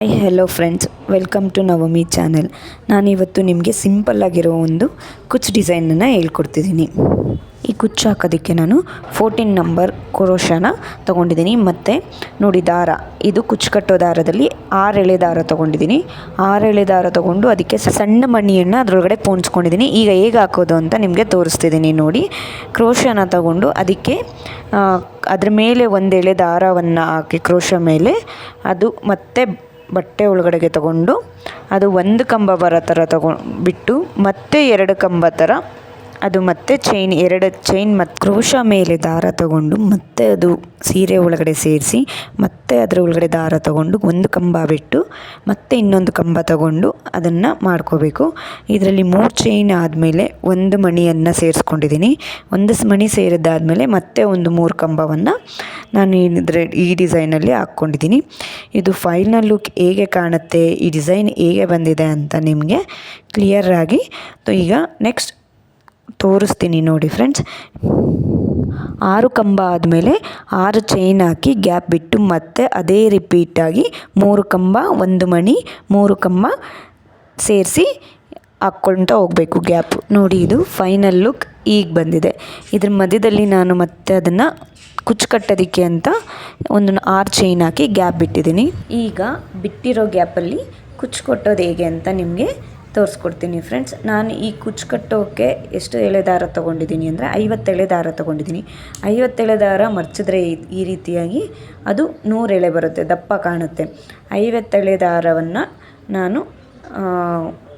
Hi hello friends, welcome to Navami channel. ನಾನಿವತ್ತು ನಿಮಗೆ ಸಿಂಪಲ್ಲಾಗಿರೋ ಒಂದು ಕುಚ್ ಡಿಸೈನನ್ನು ಹೇಳ್ಕೊಡ್ತಿದ್ದೀನಿ. ಈ ಕುಚ್ಚು ಹಾಕೋದಕ್ಕೆ ನಾನು 14 ನಂಬರ್ ಕ್ರೋಶನ ತೊಗೊಂಡಿದ್ದೀನಿ. ಮತ್ತು ನೋಡಿ, ದಾರ ಇದು ಕುಚ್ಚು ಕಟ್ಟೋ ದಾರದಲ್ಲಿ 6 ಎಳೆ ದಾರ ತೊಗೊಂಡಿದ್ದೀನಿ. 6 ಎಳೆ ದಾರ ತೊಗೊಂಡು ಅದಕ್ಕೆ ಸಣ್ಣ ಮಣಿಯನ್ನು ಅದರೊಳಗಡೆ ಪೋಣಿಸ್ಕೊಂಡಿದ್ದೀನಿ. ಈಗ ಹೇಗೆ ಹಾಕೋದು ಅಂತ ನಿಮಗೆ ತೋರಿಸ್ತಿದ್ದೀನಿ ನೋಡಿ. ಕ್ರೋಶನ ತಗೊಂಡು ಅದಕ್ಕೆ ಅದ್ರ ಮೇಲೆ ಒಂದು ಎಳೆ ದಾರವನ್ನು ಹಾಕಿ ಕ್ರೋಶ ಮೇಲೆ ಅದು ಮತ್ತೆ ಬಟ್ಟೆ ಒಳಗಡೆಗೆ ತಗೊಂಡು ಅದು ಒಂದು ಕಂಬ ಬರೋ ಥರ ಬಿಟ್ಟು ಮತ್ತೆ 2 ಕಂಬ ಥರ ಅದು ಮತ್ತೆ ಎರಡು ಚೈನ್ ಮತ್ತು ಕ್ರೋಶ ಮೇಲೆ ದಾರ ತಗೊಂಡು ಮತ್ತೆ ಅದು ಸೀರೆ ಒಳಗಡೆ ಸೇರಿಸಿ ಮತ್ತೆ ಅದರ ಒಳಗಡೆ ದಾರ ತಗೊಂಡು ಒಂದು ಕಂಬ ಬಿಟ್ಟು ಮತ್ತೆ ಇನ್ನೊಂದು ಕಂಬ ತಗೊಂಡು ಅದನ್ನು ಮಾಡ್ಕೋಬೇಕು. ಇದರಲ್ಲಿ 3 ಚೈನ್ ಆದಮೇಲೆ ಒಂದು ಮಣಿಯನ್ನು ಸೇರಿಸ್ಕೊಂಡಿದ್ದೀನಿ. ಒಂದು ಮಣಿ ಸೇರಿದ್ದಾದಮೇಲೆ ಮತ್ತೆ ಒಂದು 3 ಕಂಬವನ್ನು ನಾನು ಈ ಡಿಸೈನಲ್ಲಿ ಹಾಕ್ಕೊಂಡಿದ್ದೀನಿ. ಇದು ಫೈನಲ್ ಲುಕ್ ಹೇಗೆ ಕಾಣುತ್ತೆ, ಈ ಡಿಸೈನ್ ಹೇಗೆ ಬಂದಿದೆ ಅಂತ ನಿಮಗೆ ಕ್ಲಿಯರಾಗಿ ಈಗ ನೆಕ್ಸ್ಟ್ ತೋರಿಸ್ತೀನಿ ನೋಡಿ ಫ್ರೆಂಡ್ಸ್. 6 ಕಂಬ ಆದಮೇಲೆ 6 ಚೈನ್ ಹಾಕಿ ಗ್ಯಾಪ್ ಬಿಟ್ಟು ಮತ್ತೆ ಅದೇ ರಿಪೀಟಾಗಿ 3 ಕಂಬ ಒಂದು ಮಣಿ 3 ಕಂಬ ಸೇರಿಸಿ ಹಾಕ್ಕೊಳ್ತಾ ಹೋಗಬೇಕು ಗ್ಯಾಪ್. ನೋಡಿ, ಇದು ಫೈನಲ್ ಲುಕ್ ಈಗ ಬಂದಿದೆ. ಇದ್ರ ಮಧ್ಯದಲ್ಲಿ ನಾನು ಮತ್ತೆ ಅದನ್ನು ಕುಚ್ಚು ಕಟ್ಟೋದಕ್ಕೆ ಅಂತ ಒಂದು 6 ಚೈನ್ ಹಾಕಿ ಗ್ಯಾಪ್ ಬಿಟ್ಟಿದ್ದೀನಿ. ಈಗ ಬಿಟ್ಟಿರೋ ಗ್ಯಾಪಲ್ಲಿ ಕುಚ್ಚು ಕೊಟ್ಟೋದು ಹೇಗೆ ಅಂತ ನಿಮಗೆ ತೋರಿಸ್ಕೊಡ್ತೀನಿ ಫ್ರೆಂಡ್ಸ್. ನಾನು ಈ ಕುಚ್ಚು ಕಟ್ಟೋಕ್ಕೆ ಎಷ್ಟು ಎಳೆ ದಾರ ತೊಗೊಂಡಿದ್ದೀನಿ ಅಂದರೆ 50 ಎಳೆ ದಾರ ತೊಗೊಂಡಿದ್ದೀನಿ. 50 ಎಳೆ ದಾರ ಮರ್ಚಿದ್ರೆ ಈ ರೀತಿಯಾಗಿ ಅದು 100 ಎಳೆ ಬರುತ್ತೆ, ದಪ್ಪ ಕಾಣುತ್ತೆ. 50 ಎಳೆ ದಾರವನ್ನು ನಾನು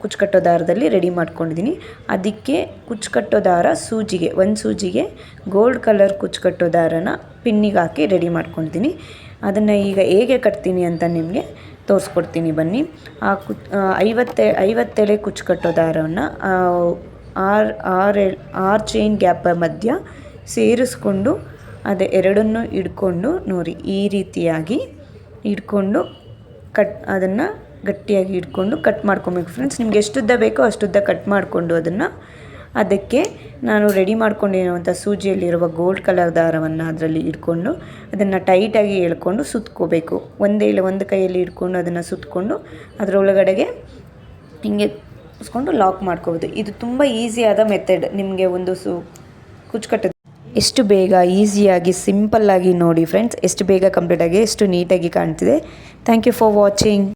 ಕುಚ್ಚು ಕಟ್ಟೋ ದಾರದಲ್ಲಿ ರೆಡಿ ಮಾಡ್ಕೊಂಡಿದ್ದೀನಿ. ಅದಕ್ಕೆ ಕುಚ್ಚು ಕಟ್ಟೋ ದಾರ ಸೂಜಿಗೆ ಒಂದು ಸೂಜಿಗೆ ಗೋಲ್ಡ್ ಕಲರ್ ಕುಚ್ಚು ಕಟ್ಟೋ ದಾರನ ಪಿನ್ನಿಗೆ ಹಾಕಿ ರೆಡಿ ಮಾಡ್ಕೊಳ್ತೀನಿ. ಅದನ್ನು ಈಗ ಹೇಗೆ ಕಟ್ತೀನಿ ಅಂತ ನಿಮಗೆ ತೋರಿಸ್ಕೊಡ್ತೀನಿ ಬನ್ನಿ. ಆ 50 ಎಳೆ ಕುಚ್ಚು ಕಟ್ಟೋ ದಾರವನ್ನು 6 ಚೈನ್ ಗ್ಯಾಪ್ ಮಧ್ಯ ಸೇರಿಸ್ಕೊಂಡು ಅದೇ ಎರಡನ್ನೂ ಹಿಡ್ಕೊಂಡು ನೋಡಿ ಈ ರೀತಿಯಾಗಿ ಹಿಡ್ಕೊಂಡು ಅದನ್ನು ಗಟ್ಟಿಯಾಗಿ ಹಿಡ್ಕೊಂಡು ಕಟ್ ಮಾಡ್ಕೊಬೇಕು ಫ್ರೆಂಡ್ಸ್. ನಿಮ್ಗೆ ಎಷ್ಟುದ್ದ ಬೇಕೋ ಅಷ್ಟುದ್ದ ಕಟ್ ಮಾಡಿಕೊಂಡು ಅದಕ್ಕೆ ನಾನು ರೆಡಿ ಮಾಡ್ಕೊಂಡಿರುವಂಥ ಸೂಜಿಯಲ್ಲಿರುವ ಗೋಲ್ಡ್ ಕಲರ್ ದಾರವನ್ನು ಅದರಲ್ಲಿ ಹಿಡ್ಕೊಂಡು ಅದನ್ನು ಟೈಟಾಗಿ ಎಳ್ಕೊಂಡು ಸುತ್ಕೋಬೇಕು. ಒಂದು ಕೈಯಲ್ಲಿ ಹಿಡ್ಕೊಂಡು ಅದನ್ನು ಸುತ್ತಕೊಂಡು ಅದರೊಳಗಡೆಗೆ ಹೀಗೆ ಸುತ್ಕೊಂಡು ಲಾಕ್ ಮಾಡ್ಕೋಬೋದು. ಇದು ತುಂಬ ಈಸಿಯಾದ ಮೆಥಡ್. ನಿಮಗೆ ಒಂದು ಕುಚ್ಚು ಕಟ್ಟೋದು ಎಷ್ಟು ಬೇಗ ಈಸಿಯಾಗಿ ಸಿಂಪಲ್ಲಾಗಿ ನೋಡಿ ಫ್ರೆಂಡ್ಸ್, ಎಷ್ಟು ಬೇಗ ಕಂಪ್ಲೀಟಾಗಿ ಎಷ್ಟು ನೀಟಾಗಿ ಕಾಣ್ತಿದೆ. Thank you for watching.